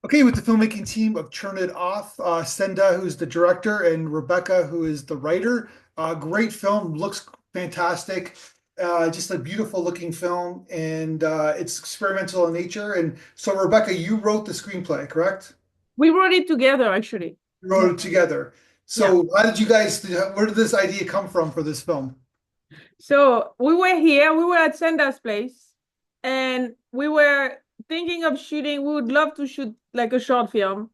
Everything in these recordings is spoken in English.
Okay, with the filmmaking team of Turn It Off, Senda, who's the director, and Rebecca, who is the writer. Great film, looks fantastic. Just a beautiful looking film, and it's experimental in nature. And so, Rebecca, you wrote the screenplay, correct? We wrote it together, actually. You Yeah. wrote it together. Yeah. So, how did you guys, where did this idea come from for this film? So we were here, we were at Senda's place, and we were thinking of shooting. We would love to shoot like a short film.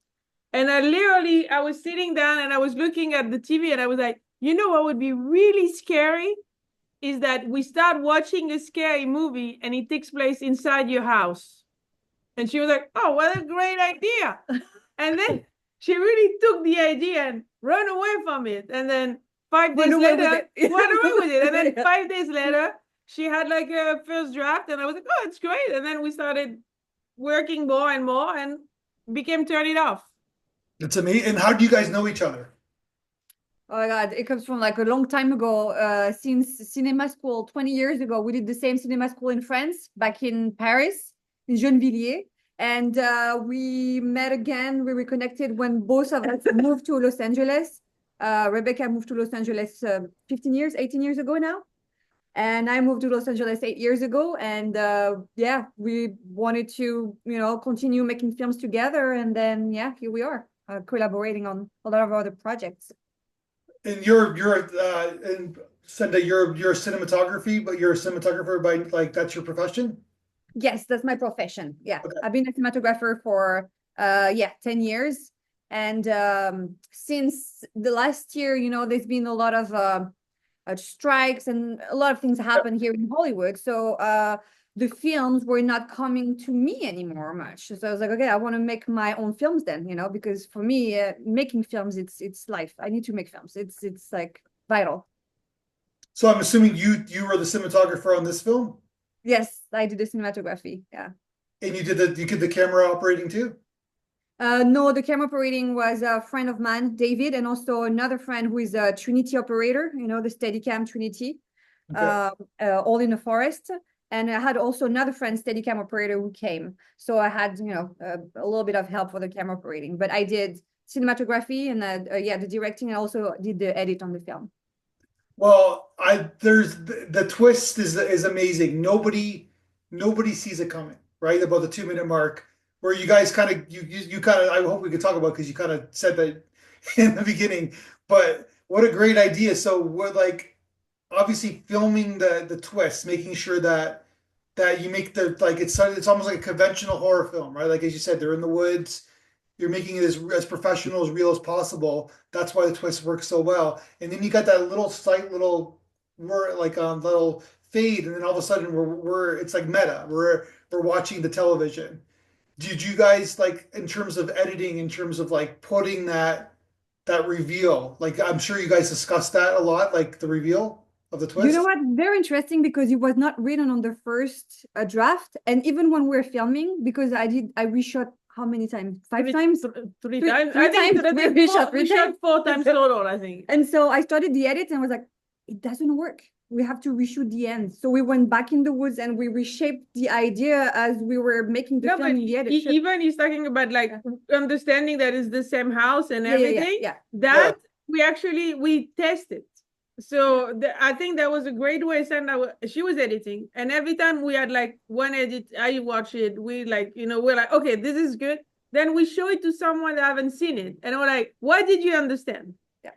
And I was sitting down and I was looking at the TV and I was like, you know what would be really scary is that we start watching a scary movie and it takes place inside your house. And she was like, oh, what a great idea. And then she really took the idea and ran away from it. And then five Run days away with later, it. ran away with it. And then Yeah. 5 days later, she had like a first draft. And I was like, oh, it's great. And then we started working more and more and became Turn It Off. It's amazing. And how do you guys know each other? Oh my God, it comes from like a long time ago, since cinema school 20 years ago. We did the same cinema school in France, back in Paris, in Gennevilliers. And we met again, we reconnected when both of us moved to Los Angeles. Rebecca moved to Los Angeles 15 years, 18 years ago now. And I moved to Los Angeles 8 years ago. And yeah, we wanted to, continue making films together. And then, yeah, here we are, collaborating on a lot of other projects. And you're and Senda, you're cinematography, but you're a cinematographer by like that's your profession? Yes, that's my profession. Yeah. Okay. I've been a cinematographer for 10 years. And since the last year, there's been a lot of strikes and a lot of things happen here in Hollywood. So the films were not coming to me anymore much. So I was like, okay, I want to make my own films then, because for me, making films, it's life. I need to make films. It's like vital. So I'm assuming you were the cinematographer on this film, Yes, I do the cinematography. Yeah. and you did the camera operating too. No, the camera operating was a friend of mine, David, and also another friend who is a Trinity operator, the Steadicam Trinity, Okay. all in the forest. And I had also another friend, Steadicam operator, who came. So I had, a little bit of help for the camera operating, but I did cinematography and yeah, the directing, and also did the edit on the film. Well, I there's the twist is amazing. Nobody sees it coming, right? About the 2 minute mark, where you guys kind of you kind of I hope we could talk about because you kind of said that in the beginning. But what a great idea! So we're like obviously filming the twist, making sure that you make the like it's almost like a conventional horror film, right? Like as you said, they're in the woods. You're making it as professional, as real as possible. That's why the twist works so well. And then you got that little slight little we're like a little fade, and then all of a sudden we're it's like meta. We're watching the television. Did you guys like in terms of editing, in terms of like putting that reveal? Like I'm sure you guys discussed that a lot, like the reveal of the You know twist. what? Very interesting because it was not written on the first draft. And even when we're filming, because I reshot how many times? Five Three, times? three Three, times. three I think times. I We think reshot we three shot times. 4 times total, I think. And so I started the edit and was like, it doesn't work. We have to reshoot the end. So we went back in the woods and we reshaped the idea as we were making the No, film but in the edit. even he's talking about like understanding that it's the same house and Yeah, yeah, yeah, everything. yeah. Yeah. That we tested. So I think that was a great way. Sandra, she was editing, and every time we had like one edit, I watch it. We like we're like, okay, this is good. Then we show it to someone that haven't seen it, and we're like, what did you understand? Yeah.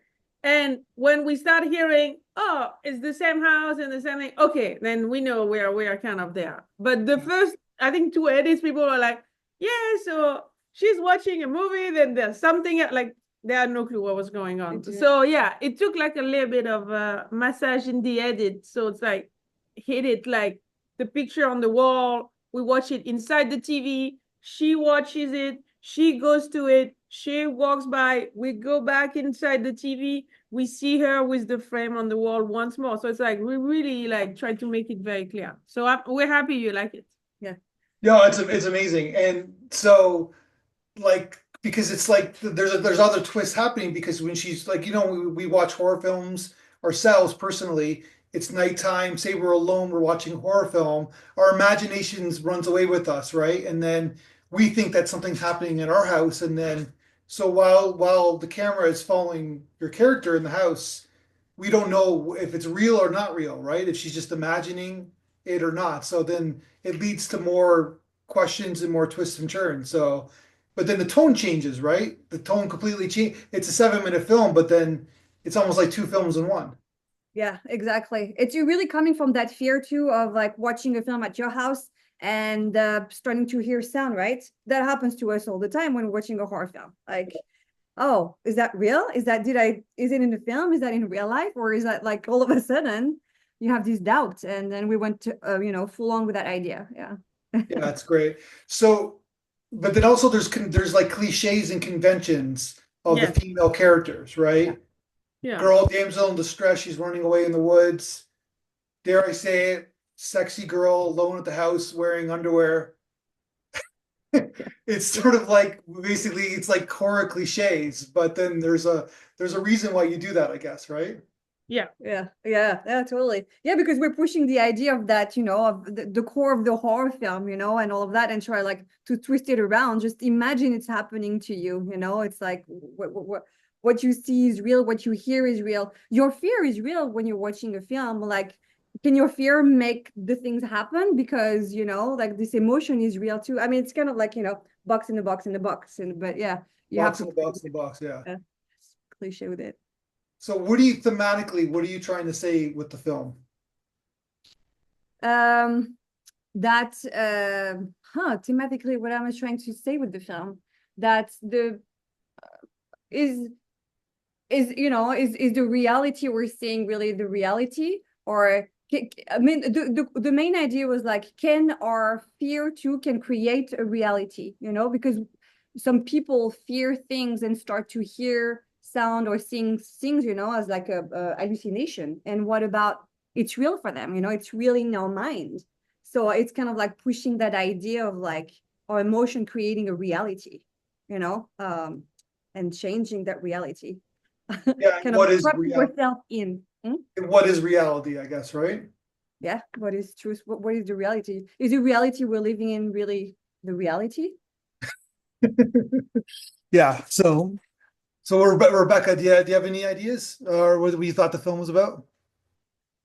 And when we start hearing, oh, it's the same house and the same thing, okay, then we know we are kind of there. But the first, I think, two edits, people are like, yeah, so she's watching a movie, then there's something like they had no clue what was going on. So yeah, it took like a little bit of massage in the edit. So it's like hit it like the picture on the wall. We watch it inside the TV. She watches it. She goes to it. She walks by. We go back inside the TV. We see her with the frame on the wall once more. So it's like we really like try to make it very clear. So we're happy you like it. Yeah. Yeah, it's amazing. And so like because it's like there's other twists happening because when she's like we watch horror films ourselves personally. It's nighttime, say we're alone, we're watching a horror film, our imaginations runs away with us, right? And then we think that something's happening in our house, and then so while the camera is following your character in the house, we don't know if it's real or not real, right? If she's just imagining it or not. So then it leads to more questions and more twists and turns. So, but then the tone changes, right? The tone completely change. It's a 7 minute film, but then it's almost like two films in one. Yeah, exactly. It's you really coming from that fear too of like watching a film at your house and starting to hear sound, right? That happens to us all the time when we're watching a horror film. Like, oh, is that real? Is it in the film? Is that in real life? Or is that like all of a sudden you have these doubts? And then we went to, full on with that idea. Yeah. Yeah, that's great. So, but then also there's like cliches and conventions of the Yeah, female characters, Yeah. right? yeah. Girl, damsel in distress, she's running away in the woods. Dare I say it, sexy girl alone at the house wearing underwear. It's sort of like basically it's like horror cliches, but then there's a reason why you do that, I guess, right? Yeah. Yeah, totally. Yeah, because we're pushing the idea of that, of the core of the horror film, and all of that, and try like to twist it around. Just imagine it's happening to you, it's like what you see is real, what you hear is real. Your fear is real when you're watching a film. Like, can your fear make the things happen? Because, like this emotion is real too. I mean, it's kind of like, box in the box in the box. But yeah, you have Box to in the play box with in the box, yeah. it. Cliche with it. So what do you thematically, what are you trying to say with the film? Um, that thematically, what am I trying to say with the film? That the is is the reality we're seeing really the reality? Or I mean, the main idea was like, can our fear too can create a reality, because some people fear things and start to hear sound or sing things, as like a hallucination. And what about it's real for them, it's really in our mind. So it's kind of like pushing that idea of like our emotion creating a reality, and changing that reality. Yeah, and Kind of what is trapping real, yourself in. and what is reality, I guess, right? Yeah, what is truth? What is the reality? Is the reality we're living in really the reality? Yeah. So Rebecca, do you have any ideas or what you thought the film was about?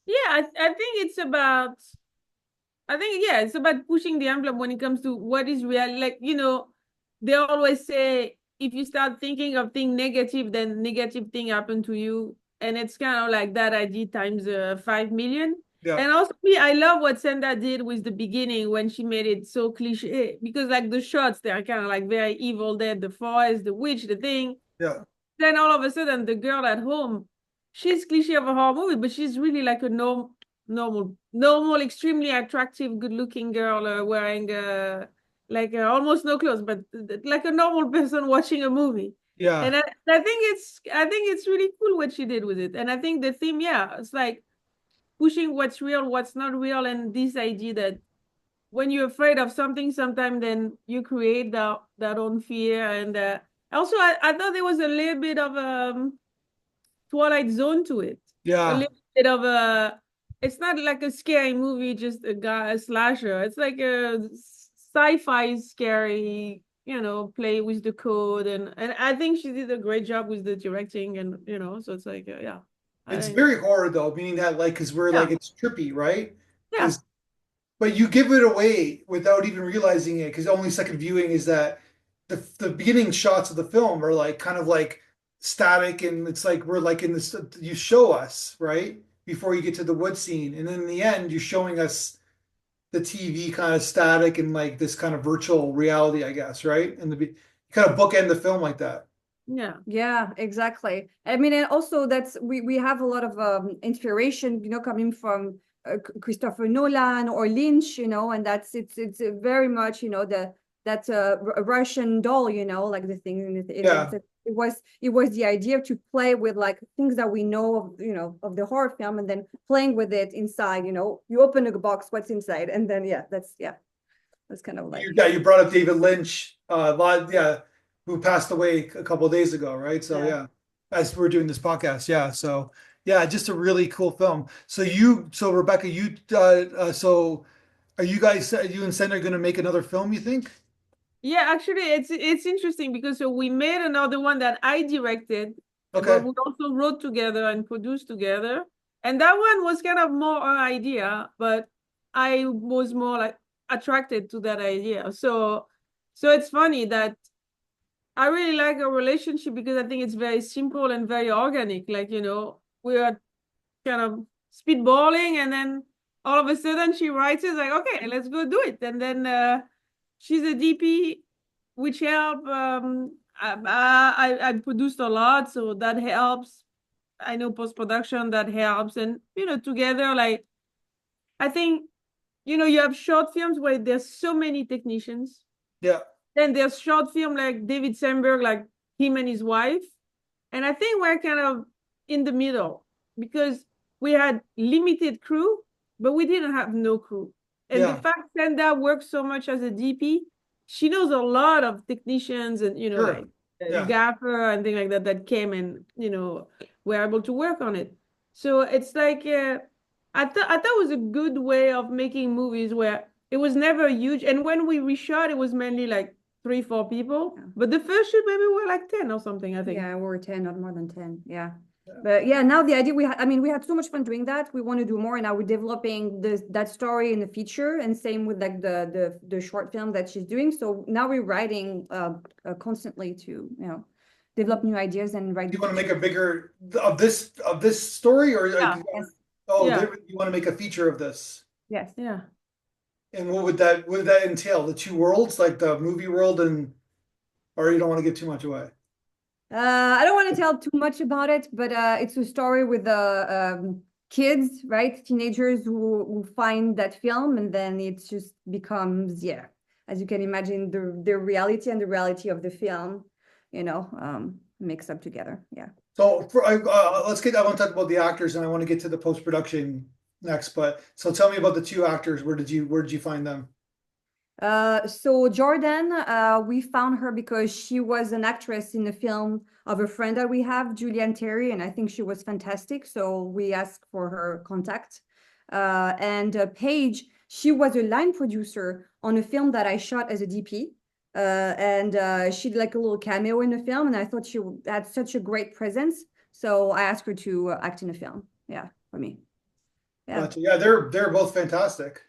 Yeah, I think it's about, I think, yeah, it's about pushing the envelope when it comes to what is real. Like, they always say if you start thinking of thing negative, then negative thing happen to you. And it's kind of like that idea times 5 million. Yeah. And also, me, I love what Senda did with the beginning when she made it so cliche because, like, the shots, they're kind of like very evil dead, the forest, the witch, the thing. Yeah. Then all of a sudden, the girl at home, she's cliche of a horror movie, but she's really like a normal, extremely attractive, good-looking girl wearing like almost no clothes, but like a normal person watching a movie. Yeah. And I think it's really cool what she did with it. And I think the theme, yeah, it's like pushing what's real, what's not real, and this idea that when you're afraid of something, sometimes then you create that own fear. And also, I thought there was a little bit of Twilight Zone to it. A Yeah. little bit of a. It's not like a scary movie, just a slasher. It's like a sci-fi scary, play with the code, and I think she did a great job with the directing, and so it's like yeah, I It's think very horror though, meaning that like because we're yeah, like it's trippy, right? yeah, Because but you give it away without even realizing it because only second viewing is that the beginning shots of the film are like kind of like static and it's like we're like in this you show us right before you get to the wood scene and then in the end you're showing us the TV kind of static and like this kind of virtual reality I guess right and you kind of bookend the film like that. yeah, Yeah, exactly. I mean, and also that's we have a lot of inspiration, coming from Christopher Nolan or Lynch, and that's it's very much, the that Russian doll, like the thing in it, Yeah. it was the idea to play with like things that we know of, of the horror film, and then playing with it inside, you open a box, what's inside, and then that's kind of like You brought up David Lynch, yeah, who passed away a couple of days ago, right? So yeah. yeah, as we're doing this podcast, yeah. So yeah, just a really cool film. So Rebecca, so are you guys, you and Sen are going to make another film? You think? Yeah, actually, it's interesting because so we made another one that I directed, but Okay. we also wrote together and produced together. And that one was kind of more an idea, but I was more like attracted to that idea. So it's funny that I really like our relationship because I think it's very simple and very organic. Like, we are kind of spitballing, and then all of a sudden she writes it like, okay, let's go do it. And then she's a DP, which help. I produced a lot, so that helps. I know post-production that helps, and together, like I think you have short films where there's so many technicians. Yeah. Then there's short film like David Sandberg, like him and his wife. And I think we're kind of in the middle because we had limited crew, but we didn't have no crew. And the Yeah. fact Senda works so much as a DP, she knows a lot of technicians and, like Sure. Yeah. gaffer and things like that that came and, were able to work on it. So it's like, I thought it was a good way of making movies where it was never huge. And when we reshot, it was mainly like 3, 4 people. Yeah. But the first shoot maybe were like 10 or something, I think. Yeah, we were 10, not more than 10. Yeah. But yeah, now the idea we had so much fun doing that. We want to do more, and now we're developing that story in the feature, and same with like the short film that she's doing. So now we're writing constantly to develop new ideas and write. Do you want to make a bigger of this story, or Yeah. Yes. Yeah. you want to make a feature of this? Yes. Yeah. And what would that entail? The two worlds, like the movie world or you don't want to give too much away? I don't want to tell too much about it, but it's a story with the kids, right? Teenagers who find that film, and then it just becomes, as you can imagine, the reality and the reality of the film, mixed up together. Yeah. So I want to talk about the actors, and I want to get to the post production next. But so tell me about the two actors. Where did you find them? So Jordan, we found her because she was an actress in the film of a friend that we have, Julianne Terry, and I think she was fantastic. So we asked for her contact. And Paige, she was a line producer on a film that I shot as a DP. And she did like a little cameo in the film, and I thought she had such a great presence. So I asked her to act in the film. Yeah, for me. Yeah. Gotcha. Yeah, they're both fantastic.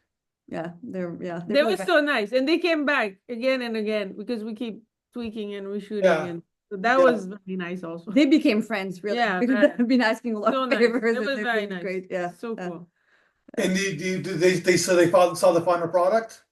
Yeah, They really were so nice. And they came back again and again because we keep tweaking and reshooting. Yeah. And so that was very nice also. They became friends, really. Yeah, because man. they've been asking a lot So of nice. favors. It was and very they've been nice. Great. Yeah. So cool. And they saw the final product?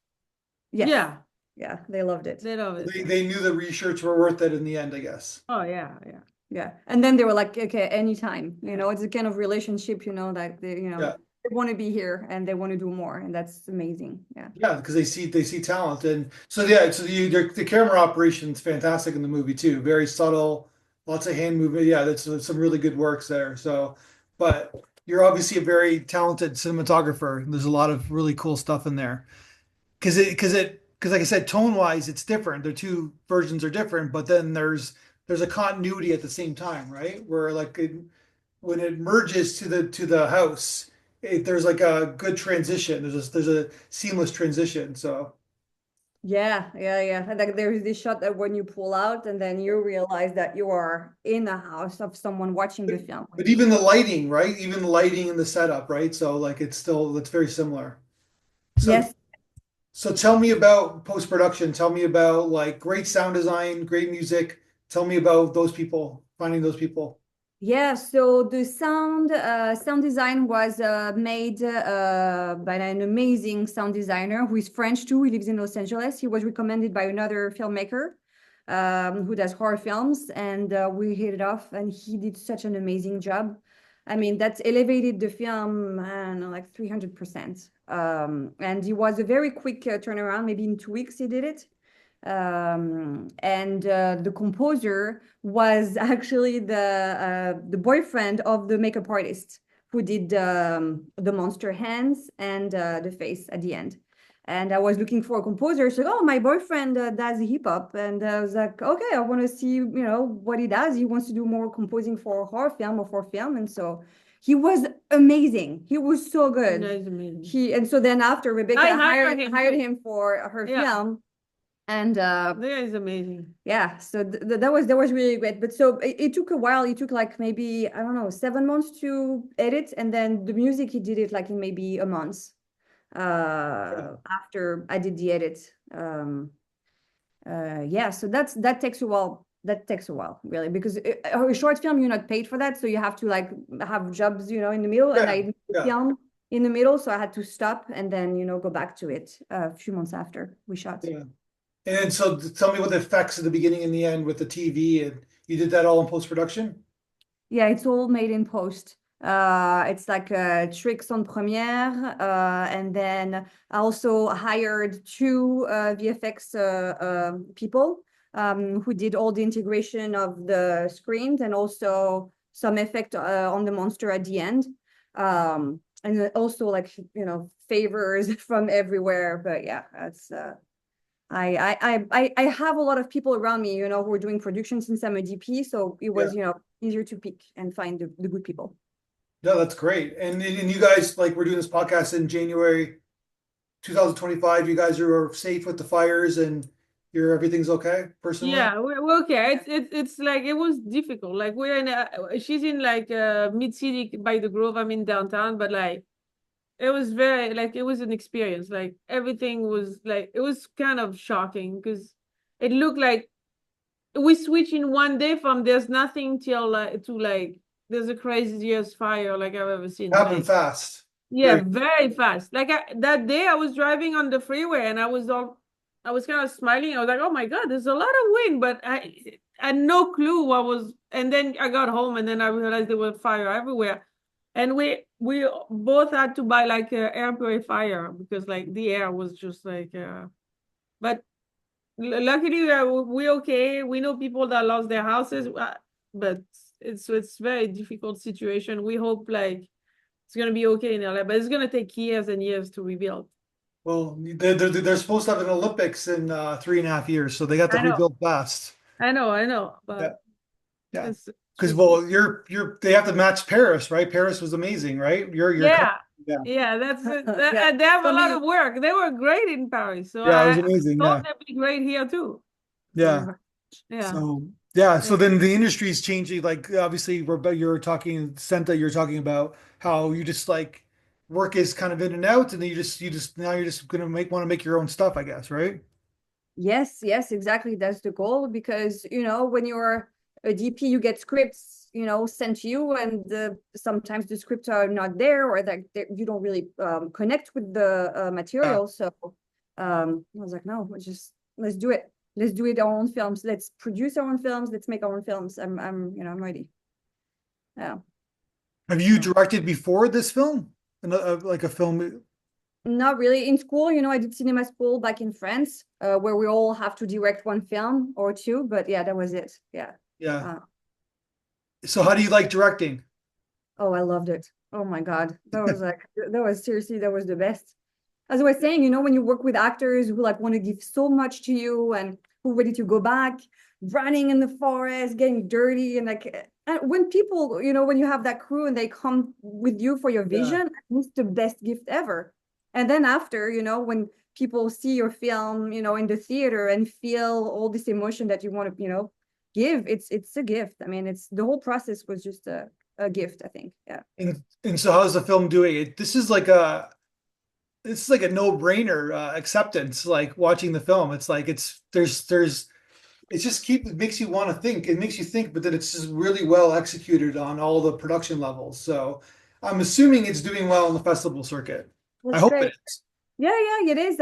Yes. Yeah. Yeah, they loved it. They love it. They knew the reshirts were worth it in the end, I guess. Oh yeah, yeah. Yeah. And then they were like, okay, anytime. It's a kind of relationship, that they, Yeah. they want to be here and they want to do more. And that's amazing. Yeah. Yeah, because they see talent, and so the camera operation's fantastic in the movie too. Very subtle, lots of hand movement. Yeah, that's some really good works there. So, but you're obviously a very talented cinematographer. There's a lot of really cool stuff in there. Because like I said, tone wise, it's different. The two versions are different, but then there's a continuity at the same time, right? Where like when it merges to the house, there's like a good transition. There's a seamless transition. So Yeah. And like there is this shot that when you pull out and then you realize that you are in the house of someone watching the film. but even the lighting, right? Even the lighting and the setup, right? So like it's very similar. So Yes. so tell me about post-production. Tell me about like great sound design, great music. Tell me about those people, finding those people. Yeah, so the sound design was made by an amazing sound designer who is French too. He lives in Los Angeles. He was recommended by another filmmaker who does horror films, and we hit it off, and he did such an amazing job. I mean, that's elevated the film, I don't know, like 300%. And it was a very quick turnaround. Maybe in 2 weeks he did it. And the composer was actually the boyfriend of the makeup artist who did the monster hands and the face at the end. And I was looking for a composer. So, oh, my boyfriend does hip hop, and I was like, okay, I want to see, what he does. He wants to do more composing for horror film or for film, and so he was amazing. He was so good. That is amazing. And so then after Rebecca I hired hired him him for her film. And That is amazing. yeah, so that was really great. But so it took a while. It took like maybe, I don't know, 7 months to edit, and then the music he did it like in maybe a month after I did the edit. Yeah, so that takes a while. That takes a while, really, because a short film, you're not paid for that, so you have to like have jobs, in the middle. And I did the film in the middle, so I had to stop and then go back to it a few months after we shot. Yeah. And so tell me what the effects at the beginning and the end with the TV, and you did that all in post-production? Yeah, it's all made in post. It's like tricks on Premiere, and then I also hired two VFX people who did all the integration of the screens and also some effect on the monster at the end. And also like favors from everywhere. But yeah, that's I have a lot of people around me, who are doing production since I'm a DP, so it was easier to pick and find the good people. No, that's great. And you guys, like, we're doing this podcast in January 2025. You guys are safe with the fires and everything's okay personally? Yeah, we're okay. It's like it was difficult. Like we're in she's in like mid city by the Grove. I'm in downtown, but like it was very like it was an experience. Like everything was like it was kind of shocking because it looked like we switched in one day from there's nothing till to like there's the craziest fire like I've ever seen. Happened Like, fast. yeah, very fast. Like that day I was driving on the freeway and I was kind of smiling. I was like, oh my God, there's a lot of wind, but I had no clue what was. And then I got home and then I realized there was fire everywhere. And we both had to buy like an air purifier because like the air was just like, but luckily we're okay. We know people that lost their houses, but it's very difficult situation. We hope like it's gonna be okay in LA, but it's gonna take years and years to rebuild. Well, they're supposed to have an Olympics in 3.5 years, so they got to I know, rebuild fast. I know, Yeah, but yeah. it's Because tricky. well, they have to match Paris, right? Paris was amazing, right? Yeah, Yeah, yeah, that's it. Yeah. They have a For lot me, of work. They were great in Paris, so yeah, it was I amazing. hope Yeah, they'll be great here too. yeah. Yeah, So yeah, so yeah, then the industry is changing. Like obviously, you're talking Senta, you're talking about how you just like work is kind of in and out, and then you just now you're just gonna want to make your own stuff, I guess, right? yes, exactly. That's the goal because, when you're a DP, you get scripts, sent to you, and sometimes the scripts are not there or that you don't really connect with the Yeah. material. So I was like, no, let's do it. Let's do it our own films. Let's produce our own films. Let's make our own films. I'm ready. Yeah. Have you directed before this film? Like a film? Not really. In school, I did cinema school back in France, where we all have to direct one film or two. But yeah, that was it. Yeah. Yeah. Uh, So how do you like directing? oh, I loved it. Oh my God. That was the best. As I was saying, when you work with actors who like want to give so much to you and who are ready to go back, running in the forest, getting dirty, and like when people, when you have that crew and they come with you for your Yeah. vision, it's the best gift ever. And then after, when people see your film, in the theater and feel all this emotion that you want to, give, it's a gift. I mean, it's the whole process was just a gift, I think. Yeah. And so how's the film doing? This is like a no-brainer acceptance, like watching the film. It's like it makes you want to think. It makes you think, but then it's just really well executed on all the production levels. So I'm assuming it's doing well on the festival circuit. I That's hope it great. is. Yeah, it is.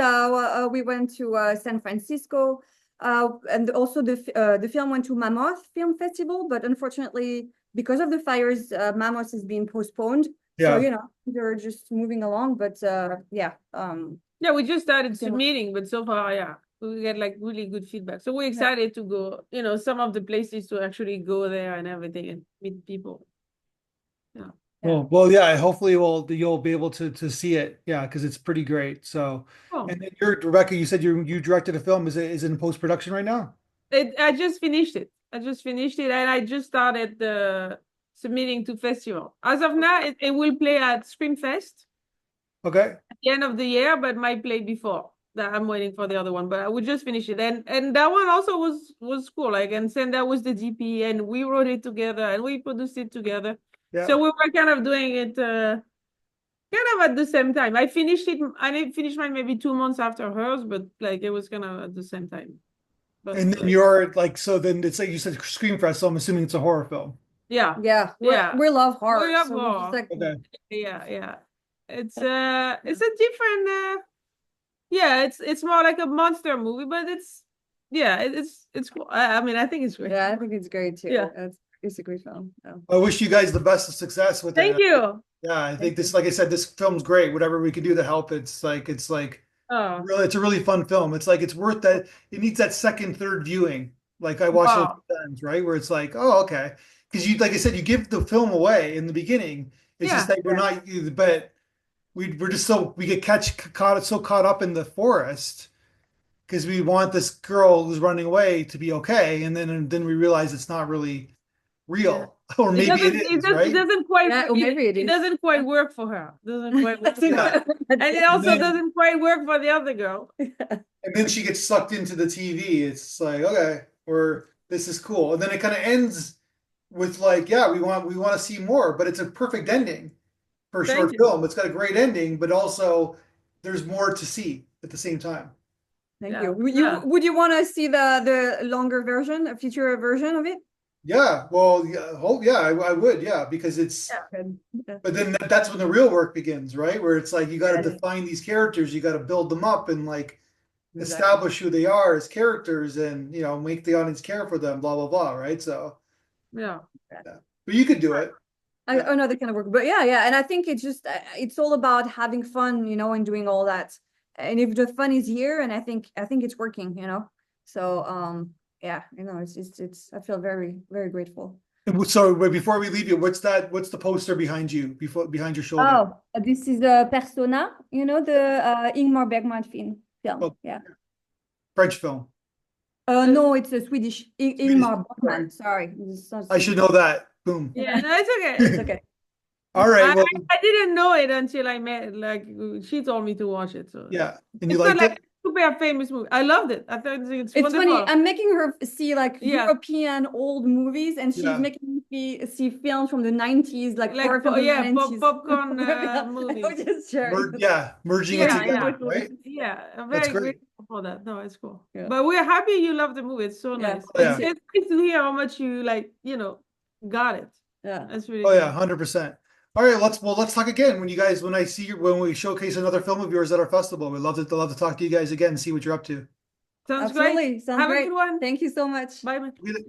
We went to San Francisco, and also the film went to Mammoth Film Festival, but unfortunately, because of the fires, Mammoth has been postponed. So Yeah. they're just moving along. But yeah, yeah. We just started film- submitting, but so far, yeah, we get like really good feedback. So we're yeah. excited to go. Some of the places to actually go there and everything and meet people. Yeah. Well, yeah. Hopefully, you'll be able to see it. Yeah, because it's pretty great. So, Oh, and then Rebecca. You said you directed a film. Is it in post production right now? I just finished it. And I just started the submitting to festival. As of now, it will play at Screamfest Okay. at the end of the year, but might play before. that I'm waiting for the other one, but we just finished it, and that one also was cool. Like, and Senda was the DP, and we wrote it together, and we produced it together. Yeah. So we were kind of doing it kind of at the same time. I finished it. I didn't finish mine maybe 2 months after hers, but like it was kind of at the same time. But And then you're like, so then it's like you said Scream Fest, so I'm assuming it's a horror film. yeah, Yeah, yeah. we love horror. We love so we're horror. just like, Okay. yeah. It's a different yeah, it's more like a monster movie, but it's cool. I mean, I think it's great. yeah, I think it's great too. Yeah. It's a great film. Yeah. I wish you guys the best of success with Thank it. you. Yeah, I think this, like I said, this film's great. Whatever we can do to help, it's like Oh, really, it's a really fun film. It's like it's worth that. It needs that second, third viewing. Like I watched it a wow. few times, right? Where it's like, oh, okay, because you, like I said, you give the film away in the beginning. It's just Yeah. that we're not, but we're just so we get caught up in the forest because we want this girl who's running away to be okay, and then we realize it's not really real, or It maybe doesn't, it it, is, does, right? it doesn't quite, Yeah, or maybe it it is. doesn't quite work for her. Doesn't quite work. Yeah. And it also then- doesn't quite work for the other girl. And then she gets sucked into the TV. It's like, okay, this is cool. And then it kind of ends with like, yeah, we want to see more, but it's a perfect ending for a Thank short you. film. It's got a great ending, but also there's more to see at the same time. Thank Yeah, you. yeah. Would you want to see the longer version, a future version of it? Yeah, well, yeah, I would, yeah, because it's, Good. Yeah. but then that's when the real work begins, right? Where it's like you got to Yeah. define these characters, you got to build them up and like Exactly. establish who they are as characters, and make the audience care for them, blah blah blah, right? So, Yeah. but you could do it. I know that kind of work, but yeah, and I think it's just it's all about having fun, and doing all that. And if the fun is here, and I think it's working, So yeah, it's I feel very, very grateful. So before we leave you, what's the poster behind you, behind your shoulder? Oh, this is the Persona, the Ingmar Bergman film. Oh. Yeah. French film. No, it's a Swedish. Ingmar Swedish. Bergman. Sorry. I should know that. Boom. Yeah, no, it's okay. It's okay. All right. Well, I didn't know it until I met, like, she told me to watch it. So yeah. And you it's not liked like it? a super famous movie. I loved it. I thought it's It's wonderful. funny. I'm making her see like Yeah. European old movies, and she's Yeah. making me see films from the 90s, like horror films from the 90s. popcorn I movies. was just sharing. Merging it Yeah, together, yeah. right? Yeah, I'm That's very great. grateful for that. No, it's cool. Yeah. But we're happy you love the movie. It's so Yeah. nice. Oh, yeah. It's nice to hear how much you got it. Yeah. That's really Oh yeah, good. 100%. All right, let's talk again when we showcase another film of yours at our festival. We'd love to talk to you guys again and see what you're up to. Sounds Absolutely. great. Sounds Have great. a good one. Thank you so much. Bye. We-